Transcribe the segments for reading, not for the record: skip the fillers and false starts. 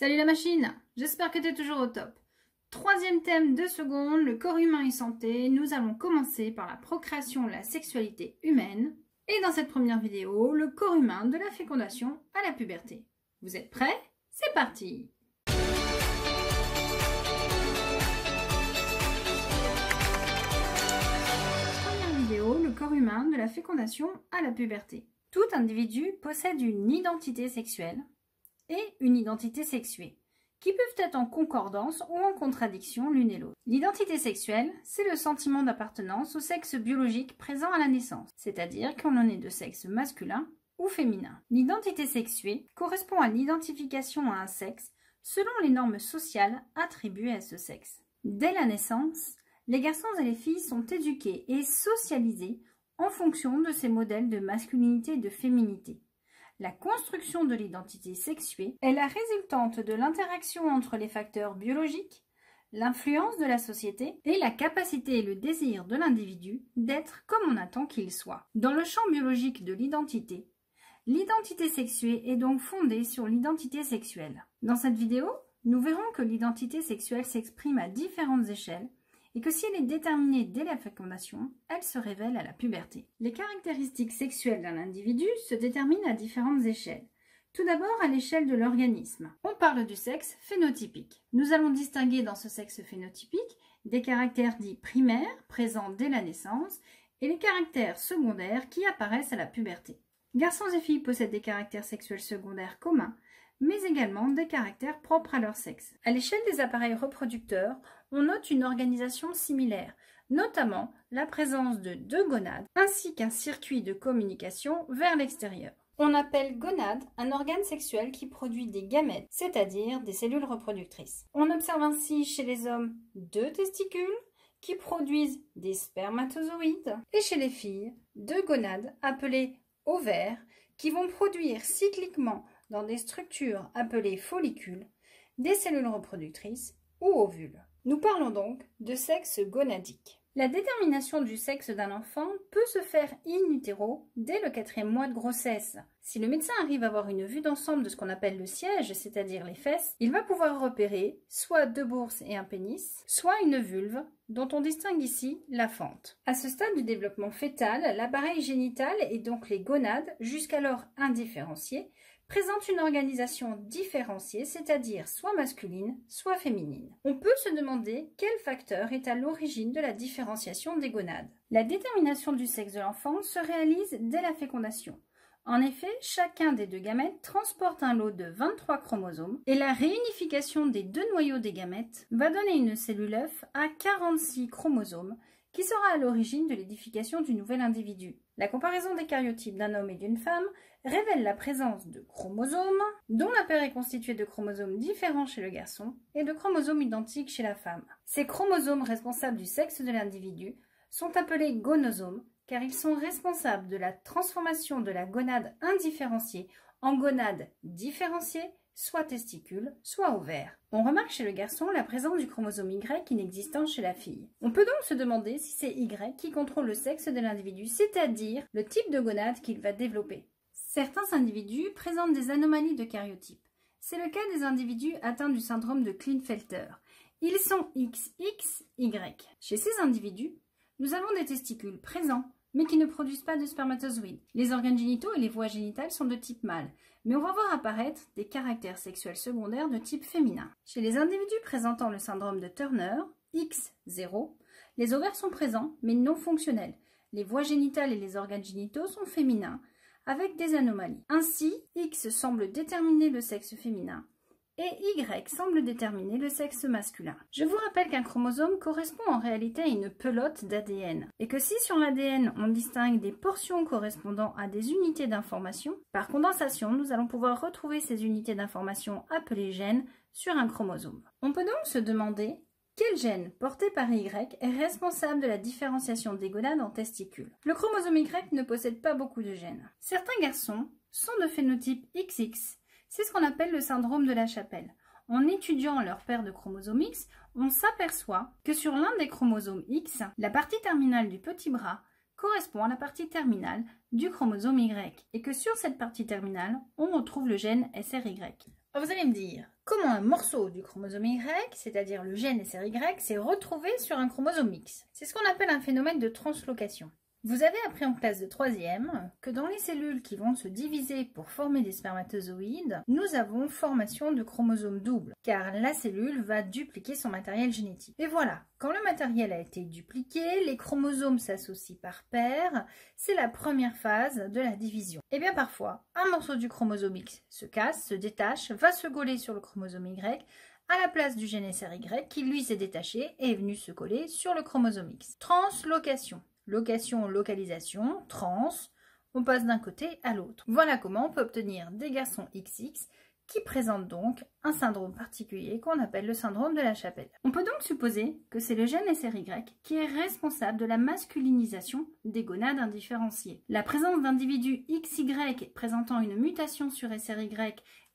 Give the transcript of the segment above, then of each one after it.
Salut la machine, j'espère que tu es toujours au top. Troisième thème de seconde, le corps humain et santé. Nous allons commencer par la procréation et la sexualité humaine. Et dans cette première vidéo, le corps humain de la fécondation à la puberté. Vous êtes prêts? C'est parti! Première vidéo, le corps humain de la fécondation à la puberté. Tout individu possède une identité sexuelle et une identité sexuée, qui peuvent être en concordance ou en contradiction l'une et l'autre. L'identité sexuelle, c'est le sentiment d'appartenance au sexe biologique présent à la naissance, c'est-à-dire qu'on en est de sexe masculin ou féminin. L'identité sexuée correspond à l'identification à un sexe selon les normes sociales attribuées à ce sexe. Dès la naissance, les garçons et les filles sont éduqués et socialisés en fonction de ces modèles de masculinité et de féminité. La construction de l'identité sexuée est la résultante de l'interaction entre les facteurs biologiques, l'influence de la société et la capacité et le désir de l'individu d'être comme on attend qu'il soit. Dans le champ biologique de l'identité sexuée est donc fondée sur l'identité sexuelle. Dans cette vidéo, nous verrons que l'identité sexuelle s'exprime à différentes échelles et que si elle est déterminée dès la fécondation, elle se révèle à la puberté. Les caractéristiques sexuelles d'un individu se déterminent à différentes échelles. Tout d'abord à l'échelle de l'organisme. On parle du sexe phénotypique. Nous allons distinguer dans ce sexe phénotypique des caractères dits primaires, présents dès la naissance, et les caractères secondaires qui apparaissent à la puberté. Garçons et filles possèdent des caractères sexuels secondaires communs, mais également des caractères propres à leur sexe. À l'échelle des appareils reproducteurs, on note une organisation similaire, notamment la présence de deux gonades ainsi qu'un circuit de communication vers l'extérieur. On appelle gonade un organe sexuel qui produit des gamètes, c'est-à-dire des cellules reproductrices. On observe ainsi chez les hommes deux testicules qui produisent des spermatozoïdes et chez les filles deux gonades appelées ovaires qui vont produire cycliquement dans des structures appelées follicules, des cellules reproductrices ou ovules. Nous parlons donc de sexe gonadique. La détermination du sexe d'un enfant peut se faire in utero dès le 4e mois de grossesse. Si le médecin arrive à avoir une vue d'ensemble de ce qu'on appelle le siège, c'est-à-dire les fesses, il va pouvoir repérer soit deux bourses et un pénis, soit une vulve, dont on distingue ici la fente. À ce stade du développement fœtal, l'appareil génital et donc les gonades, jusqu'alors indifférenciées, présente une organisation différenciée, c'est-à-dire soit masculine, soit féminine. On peut se demander quel facteur est à l'origine de la différenciation des gonades. La détermination du sexe de l'enfant se réalise dès la fécondation. En effet, chacun des deux gamètes transporte un lot de 23 chromosomes et la réunification des deux noyaux des gamètes va donner une cellule œuf à 46 chromosomes qui sera à l'origine de l'édification du nouvel individu. La comparaison des caryotypes d'un homme et d'une femme révèle la présence de chromosomes, dont la paire est constituée de chromosomes différents chez le garçon et de chromosomes identiques chez la femme. Ces chromosomes responsables du sexe de l'individu sont appelés gonosomes, car ils sont responsables de la transformation de la gonade indifférenciée en gonade différenciée, soit testicule, soit ovaire. On remarque chez le garçon la présence du chromosome Y inexistant chez la fille. On peut donc se demander si c'est Y qui contrôle le sexe de l'individu, c'est-à-dire le type de gonade qu'il va développer. Certains individus présentent des anomalies de caryotype. C'est le cas des individus atteints du syndrome de Klinefelter. Ils sont XXY. Chez ces individus, nous avons des testicules présents, mais qui ne produisent pas de spermatozoïdes. Les organes génitaux et les voies génitales sont de type mâle, mais on va voir apparaître des caractères sexuels secondaires de type féminin. Chez les individus présentant le syndrome de Turner, X0, les ovaires sont présents, mais non fonctionnels. Les voies génitales et les organes génitaux sont féminins, avec des anomalies. Ainsi, X semble déterminer le sexe féminin, et Y semble déterminer le sexe masculin. Je vous rappelle qu'un chromosome correspond en réalité à une pelote d'ADN, et que si sur l'ADN on distingue des portions correspondant à des unités d'information, par condensation nous allons pouvoir retrouver ces unités d'information appelées gènes sur un chromosome. On peut donc se demander quel gène porté par Y est responsable de la différenciation des gonades en testicules. Le chromosome Y ne possède pas beaucoup de gènes. Certains garçons sont de phénotype XX. C'est ce qu'on appelle le syndrome de la chapelle. En étudiant leur paire de chromosomes X, on s'aperçoit que sur l'un des chromosomes X, la partie terminale du petit bras correspond à la partie terminale du chromosome Y et que sur cette partie terminale, on retrouve le gène SRY. Vous allez me dire, comment un morceau du chromosome Y, c'est-à-dire le gène SRY, s'est retrouvé sur un chromosome X. C'est ce qu'on appelle un phénomène de translocation. Vous avez appris en classe de 3e que dans les cellules qui vont se diviser pour former des spermatozoïdes, nous avons formation de chromosomes doubles, car la cellule va dupliquer son matériel génétique. Et voilà, quand le matériel a été dupliqué, les chromosomes s'associent par paires, c'est la première phase de la division. Et bien parfois, un morceau du chromosome X se casse, se détache, va se coller sur le chromosome Y, à la place du gène SRY qui lui s'est détaché et est venu se coller sur le chromosome X. Translocation. Location, localisation, trans, on passe d'un côté à l'autre. Voilà comment on peut obtenir des garçons XX qui présentent donc un syndrome particulier qu'on appelle le syndrome de la chapelle. On peut donc supposer que c'est le gène SRY qui est responsable de la masculinisation des gonades indifférenciées. La présence d'individus XY présentant une mutation sur SRY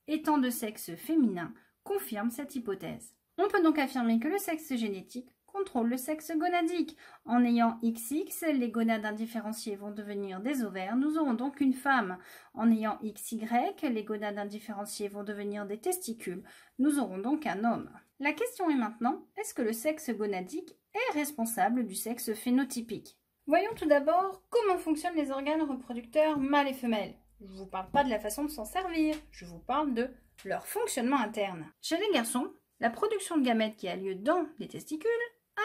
étant de sexe féminin confirme cette hypothèse. On peut donc affirmer que le sexe génétique contrôle le sexe gonadique. En ayant XX, les gonades indifférenciées vont devenir des ovaires. Nous aurons donc une femme. En ayant XY, les gonades indifférenciées vont devenir des testicules. Nous aurons donc un homme. La question est maintenant, est-ce que le sexe gonadique est responsable du sexe phénotypique? Voyons tout d'abord comment fonctionnent les organes reproducteurs mâles et femelles. Je ne vous parle pas de la façon de s'en servir, je vous parle de leur fonctionnement interne. Chez les garçons, la production de gamètes qui a lieu dans les testicules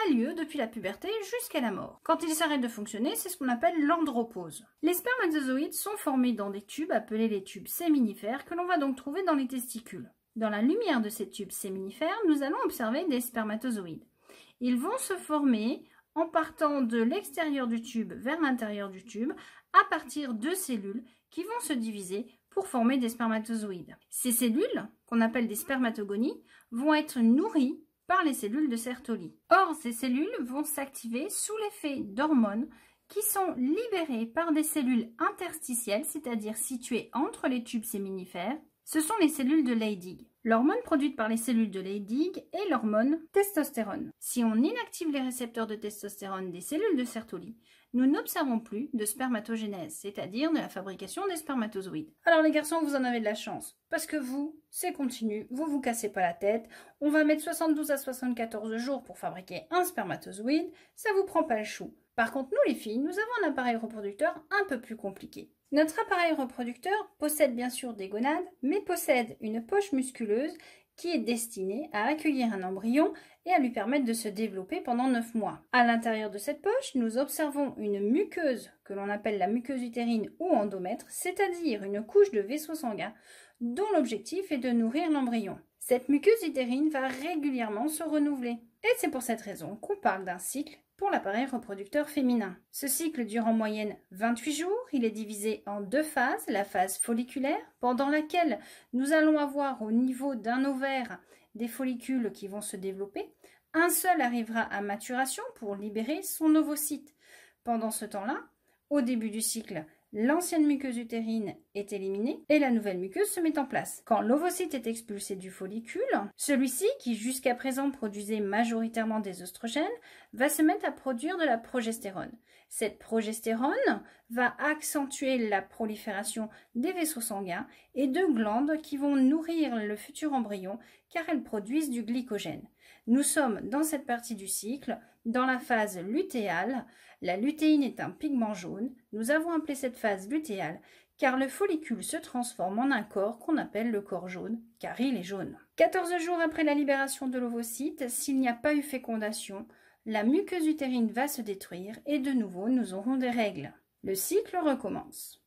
a lieu depuis la puberté jusqu'à la mort. Quand ils s'arrêtent de fonctionner, c'est ce qu'on appelle l'andropause. Les spermatozoïdes sont formés dans des tubes appelés les tubes séminifères que l'on va donc trouver dans les testicules. Dans la lumière de ces tubes séminifères, nous allons observer des spermatozoïdes. Ils vont se former en partant de l'extérieur du tube vers l'intérieur du tube à partir de cellules qui vont se diviser pour former des spermatozoïdes. Ces cellules, qu'on appelle des spermatogonies, vont être nourries par les cellules de Sertoli. Or, ces cellules vont s'activer sous l'effet d'hormones qui sont libérées par des cellules interstitielles, c'est-à-dire situées entre les tubes séminifères. Ce sont les cellules de Leydig. L'hormone produite par les cellules de Leydig est l'hormone testostérone. Si on inactive les récepteurs de testostérone des cellules de Sertoli, nous n'observons plus de spermatogénèse, c'est-à-dire de la fabrication des spermatozoïdes. Alors les garçons, vous en avez de la chance, parce que vous, c'est continu, vous vous cassez pas la tête, on va mettre 72 à 74 jours pour fabriquer un spermatozoïde, ça vous prend pas le chou. Par contre, nous les filles, nous avons un appareil reproducteur un peu plus compliqué. Notre appareil reproducteur possède bien sûr des gonades, mais possède une poche musculeuse qui est destinée à accueillir un embryon et à lui permettre de se développer pendant 9 mois. À l'intérieur de cette poche, nous observons une muqueuse que l'on appelle la muqueuse utérine ou endomètre, c'est-à-dire une couche de vaisseau sanguin dont l'objectif est de nourrir l'embryon. Cette muqueuse utérine va régulièrement se renouveler. Et c'est pour cette raison qu'on parle d'un cycle pour l'appareil reproducteur féminin. Ce cycle dure en moyenne 28 jours, il est divisé en 2 phases, la phase folliculaire, pendant laquelle nous allons avoir au niveau d'un ovaire des follicules qui vont se développer. Un seul arrivera à maturation pour libérer son ovocyte. Pendant ce temps-là, au début du cycle, l'ancienne muqueuse utérine est éliminée et la nouvelle muqueuse se met en place. Quand l'ovocyte est expulsé du follicule, celui-ci, qui jusqu'à présent produisait majoritairement des oestrogènes, va se mettre à produire de la progestérone. Cette progestérone va accentuer la prolifération des vaisseaux sanguins et de glandes qui vont nourrir le futur embryon car elles produisent du glycogène. Nous sommes dans cette partie du cycle, dans la phase lutéale. La lutéine est un pigment jaune. Nous avons appelé cette phase lutéale car le follicule se transforme en un corps qu'on appelle le corps jaune, car il est jaune. 14 jours après la libération de l'ovocyte, s'il n'y a pas eu fécondation, la muqueuse utérine va se détruire et de nouveau nous aurons des règles. Le cycle recommence.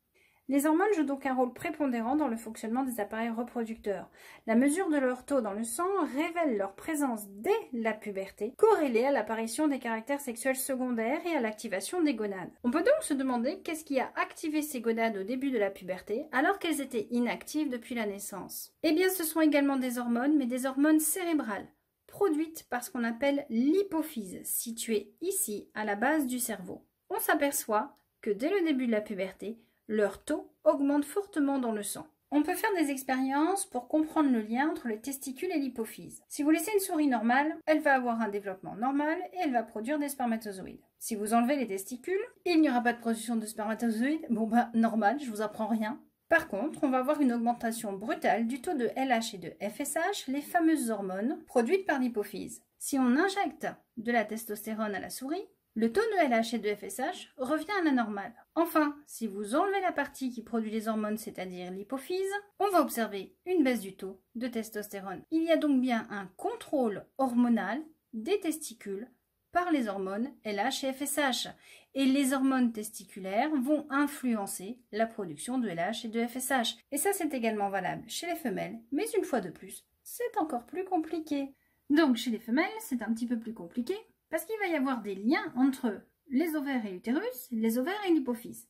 Les hormones jouent donc un rôle prépondérant dans le fonctionnement des appareils reproducteurs. La mesure de leur taux dans le sang révèle leur présence dès la puberté, corrélée à l'apparition des caractères sexuels secondaires et à l'activation des gonades. On peut donc se demander qu'est-ce qui a activé ces gonades au début de la puberté, alors qu'elles étaient inactives depuis la naissance. Eh bien, ce sont également des hormones, mais des hormones cérébrales, produites par ce qu'on appelle l'hypophyse, située ici, à la base du cerveau. On s'aperçoit que dès le début de la puberté, leur taux augmente fortement dans le sang. On peut faire des expériences pour comprendre le lien entre les testicules et l'hypophyse. Si vous laissez une souris normale, elle va avoir un développement normal et elle va produire des spermatozoïdes. Si vous enlevez les testicules, il n'y aura pas de production de spermatozoïdes. Bon normal, je vous apprends rien. Par contre, on va avoir une augmentation brutale du taux de LH et de FSH, les fameuses hormones produites par l'hypophyse. Si on injecte de la testostérone à la souris, le taux de LH et de FSH revient à la normale. Enfin, si vous enlevez la partie qui produit les hormones, c'est-à-dire l'hypophyse, on va observer une baisse du taux de testostérone. Il y a donc bien un contrôle hormonal des testicules par les hormones LH et FSH. Et les hormones testiculaires vont influencer la production de LH et de FSH. Et ça, c'est également valable chez les femelles, mais une fois de plus, c'est encore plus compliqué. Donc, chez les femelles, c'est un petit peu plus compliqué parce qu'il va y avoir des liens entre les ovaires et l'utérus, les ovaires et l'hypophyse.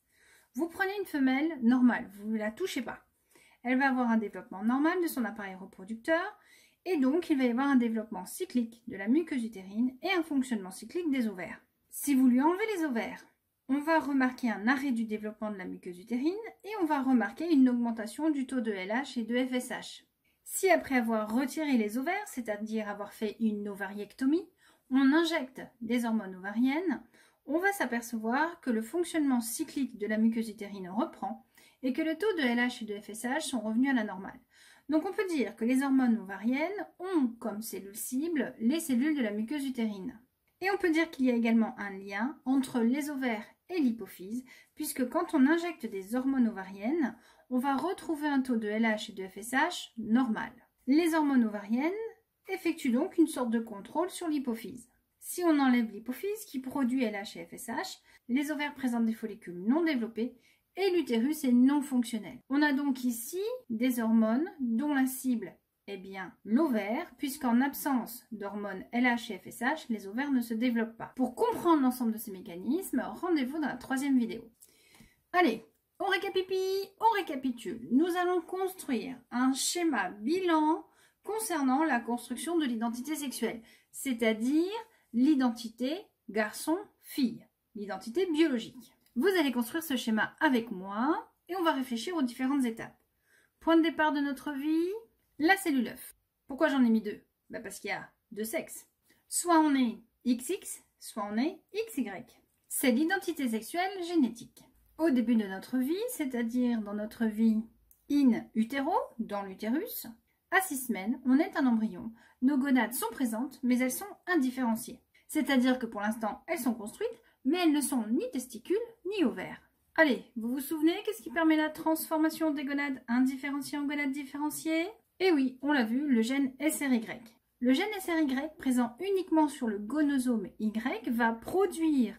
Vous prenez une femelle normale, vous ne la touchez pas. Elle va avoir un développement normal de son appareil reproducteur et donc il va y avoir un développement cyclique de la muqueuse utérine et un fonctionnement cyclique des ovaires. Si vous lui enlevez les ovaires, on va remarquer un arrêt du développement de la muqueuse utérine et on va remarquer une augmentation du taux de LH et de FSH. Si après avoir retiré les ovaires, c'est-à-dire avoir fait une ovariectomie, on injecte des hormones ovariennes, on va s'apercevoir que le fonctionnement cyclique de la muqueuse utérine reprend et que le taux de LH et de FSH sont revenus à la normale. Donc on peut dire que les hormones ovariennes ont comme cellule cible les cellules de la muqueuse utérine. Et on peut dire qu'il y a également un lien entre les ovaires et l'hypophyse, puisque quand on injecte des hormones ovariennes, on va retrouver un taux de LH et de FSH normal. Les hormones ovariennes effectuent donc une sorte de contrôle sur l'hypophyse. Si on enlève l'hypophyse qui produit LH et FSH, les ovaires présentent des follicules non développés et l'utérus est non fonctionnel. On a donc ici des hormones dont la cible est bien l'ovaire, puisqu'en absence d'hormones LH et FSH, les ovaires ne se développent pas. Pour comprendre l'ensemble de ces mécanismes, rendez-vous dans la 3e vidéo. Allez, on récapitule. Nous allons construire un schéma bilan concernant la construction de l'identité sexuelle, c'est-à-dire l'identité garçon-fille, l'identité biologique. Vous allez construire ce schéma avec moi et on va réfléchir aux différentes étapes. Point de départ de notre vie, la cellule œuf. Pourquoi j'en ai mis 2? Parce qu'il y a 2 sexes. Soit on est XX, soit on est XY. C'est l'identité sexuelle génétique. Au début de notre vie, c'est-à-dire dans notre vie in utero, dans l'utérus, à 6 semaines, on est un embryon. Nos gonades sont présentes, mais elles sont indifférenciées. C'est-à-dire que pour l'instant, elles sont construites, mais elles ne sont ni testicules, ni ovaires. Allez, vous vous souvenez, qu'est-ce qui permet la transformation des gonades indifférenciées en gonades différenciées? Et oui, on l'a vu, le gène SRY. Le gène SRY, présent uniquement sur le gonosome Y, va produire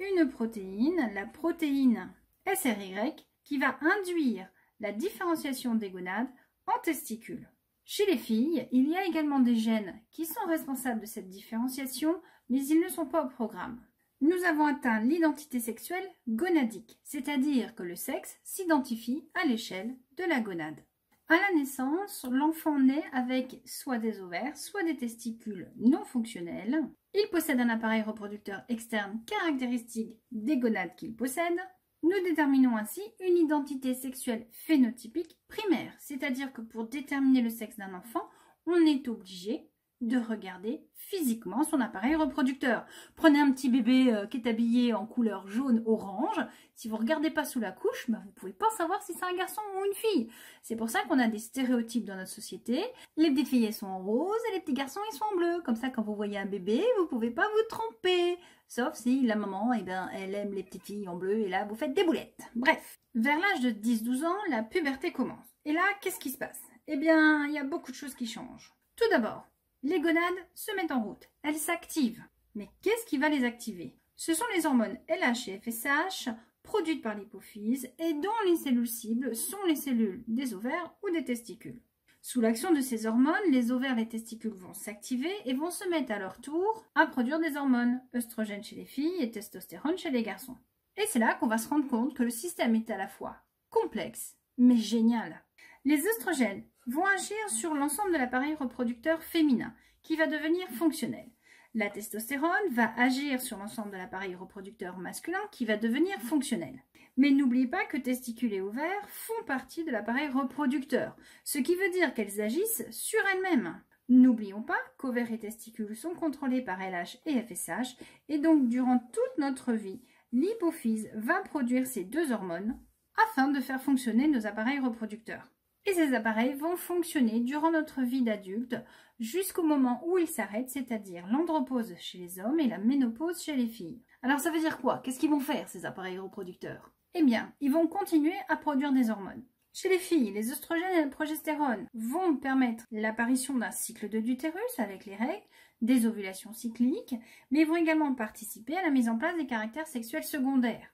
une protéine, la protéine SRY, qui va induire la différenciation des gonades en testicules. Chez les filles, il y a également des gènes qui sont responsables de cette différenciation, mais ils ne sont pas au programme. Nous avons atteint l'identité sexuelle gonadique, c'est-à-dire que le sexe s'identifie à l'échelle de la gonade. À la naissance, l'enfant naît avec soit des ovaires, soit des testicules non fonctionnels. Il possède un appareil reproducteur externe caractéristique des gonades qu'il possède. Nous déterminons ainsi une identité sexuelle phénotypique primaire, c'est-à-dire que pour déterminer le sexe d'un enfant, on est obligé de regarder physiquement son appareil reproducteur. Prenez un petit bébé qui est habillé en couleur jaune-orange. Si vous ne regardez pas sous la couche, vous ne pouvez pas savoir si c'est un garçon ou une fille. C'est pour ça qu'on a des stéréotypes dans notre société. Les petites filles, elles sont en rose et les petits garçons, ils sont en bleu. Comme ça, quand vous voyez un bébé, vous ne pouvez pas vous tromper. Sauf si la maman, elle aime les petites filles en bleu et là, vous faites des boulettes. Bref, vers l'âge de 10-12 ans, la puberté commence. Et là, qu'est-ce qui se passe? Eh bien, il y a beaucoup de choses qui changent. Tout d'abord, les gonades se mettent en route, elles s'activent. Mais qu'est-ce qui va les activer? Ce sont les hormones LH et FSH produites par l'hypophyse et dont les cellules cibles sont les cellules des ovaires ou des testicules. Sous l'action de ces hormones, les ovaires et les testicules vont s'activer et vont se mettre à leur tour à produire des hormones, œstrogènes chez les filles et testostérone chez les garçons. Et c'est là qu'on va se rendre compte que le système est à la fois complexe mais génial. Les œstrogènes vont agir sur l'ensemble de l'appareil reproducteur féminin, qui va devenir fonctionnel. La testostérone va agir sur l'ensemble de l'appareil reproducteur masculin, qui va devenir fonctionnel. Mais n'oubliez pas que testicules et ovaires font partie de l'appareil reproducteur, ce qui veut dire qu'elles agissent sur elles-mêmes. N'oublions pas qu'ovaires et testicules sont contrôlés par LH et FSH, et donc durant toute notre vie, l'hypophyse va produire ces 2 hormones afin de faire fonctionner nos appareils reproducteurs. Et ces appareils vont fonctionner durant notre vie d'adulte jusqu'au moment où ils s'arrêtent, c'est-à-dire l'andropause chez les hommes et la ménopause chez les filles. Alors ça veut dire quoi? Qu'est-ce qu'ils vont faire ces appareils reproducteurs? Eh bien, ils vont continuer à produire des hormones. Chez les filles, les oestrogènes et la progestérone vont permettre l'apparition d'un cycle de l'utérus avec les règles, des ovulations cycliques, mais ils vont également participer à la mise en place des caractères sexuels secondaires.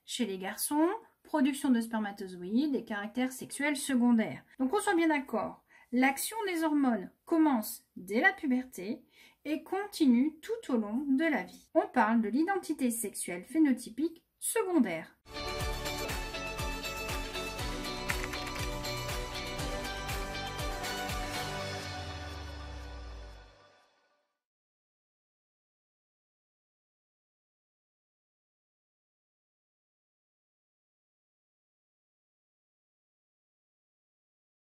Chez les garçons, production de spermatozoïdes et caractères sexuels secondaires. Donc qu'on soit bien d'accord, l'action des hormones commence dès la puberté et continue tout au long de la vie. On parle de l'identité sexuelle phénotypique secondaire.